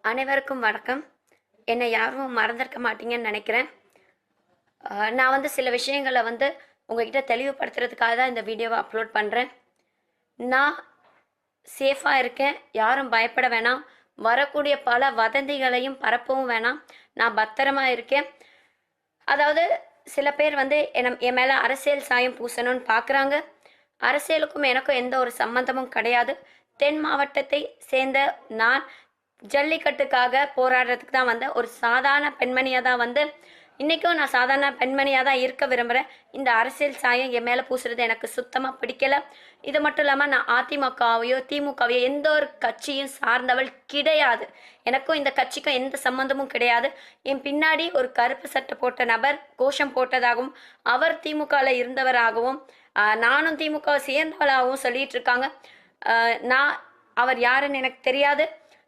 அனைவருக்கும் வணக்கம். என்னை யாரும் மறந்திருக்க மாட்டீங்கன்னு நினைக்கிறேன். நான் சில விஷயங்கள உங்ககிட்ட தெளிவுபடுத்துறதுக்காக தான் இந்த வீடியோவை அப்லோட் பண்ணுறேன். நான் சேஃபாக இருக்கேன். யாரும் பயப்பட வேணாம். வரக்கூடிய பல வதந்திகளையும் பரப்பவும் வேணாம். நான் பத்திரமா இருக்கேன். அதாவது சில பேர் என் மேலே அரசியல் சாயம் பூசணும்னு பார்க்குறாங்க. அரசியலுக்கும் எனக்கும் எந்த ஒரு சம்மந்தமும் கிடையாது. தென் மாவட்டத்தை சேர்ந்த நான் ஜல்லிக்கட்டுக்காக போராடுறதுக்கு தான் ஒரு சாதாரண பெண்மணியாக தான் இன்றைக்கும் நான் சாதாரண பெண்மணியாக தான் இருக்க விரும்புகிறேன். இந்த அரசியல் சாயம் என் மேலே பூசுறது எனக்கு சுத்தமாக பிடிக்கலை. இது மட்டும் இல்லாமல் நான் அதிமுகவையோ திமுகவையோ எந்த ஒரு கட்சியும் சார்ந்தவள் கிடையாது. எனக்கும் இந்த கட்சிக்கும் எந்த சம்மந்தமும் கிடையாது. என் பின்னாடி ஒரு கருப்பு சட்டை போட்ட நபர் கோஷம் போட்டதாகவும் அவர் திமுகவில் இருந்தவராகவும் நானும் திமுகவை சேர்ந்தவளாகவும் சொல்லிட்டு இருக்காங்க. நான் அவர் யாருன்னு எனக்கு தெரியாது.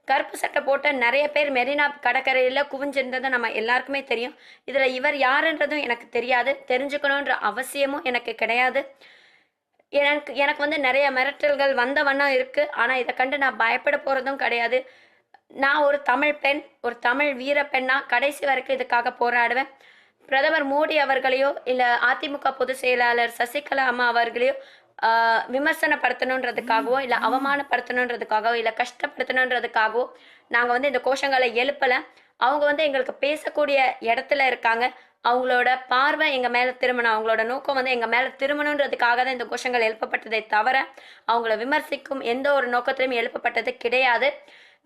கருப்பு சட்டை போட்ட நிறைய பேர் மெரினா கடற்கரையில் குவிஞ்சிருந்தது நம்ம எல்லாருக்குமே தெரியும். இதில் இவர் யாருன்றதும் எனக்கு தெரியாது. தெரிஞ்சுக்கணுன்ற அவசியமும் எனக்கு கிடையாது. எனக்கு நிறைய மிரட்டல்கள் வந்த வண்ணம் இருக்குது. ஆனால் இதை கண்டு நான் பயப்பட போகிறதும் கிடையாது. நான் ஒரு தமிழ் பெண், ஒரு தமிழ் வீர பெண்ணாக கடைசி வரைக்கும் இதுக்காக போராடுவேன். பிரதமர் மோடி அவர்களையோ இல்லை அதிமுக பொதுச் செயலாளர் சசிகலா அம்மா அவர்களையோ விமர்சனப்படுத்தணுன்றதுக்காகவோ இல்லை அவமானப்படுத்தணுன்றதுக்காகவோ இல்லை கஷ்டப்படுத்தணுன்றதுக்காகவோ நாங்கள் இந்த கோஷங்களை எழுப்பலை. அவங்க எங்களுக்கு பேசக்கூடிய இடத்துல இருக்காங்க. அவங்களோட பார்வை எங்கள் மேலே திரும்பணும், அவங்களோட நோக்கம் எங்கள் மேலே திரும்பணுன்றதுக்காக தான் இந்த கோஷங்கள் எழுப்பப்பட்டதை தவிர அவங்கள விமர்சிக்கும் எந்த ஒரு நோக்கத்திலையும் எழுப்பப்பட்டது கிடையாது.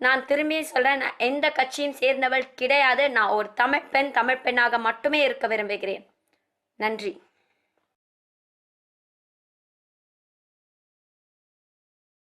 நான் திரும்பி சொல்கிறேன், நான் எந்த கட்சியும் சேர்ந்தவள் கிடையாது. நான் ஒரு தமிழ் பெண்ணாக மட்டுமே இருக்க விரும்புகிறேன். நன்றி.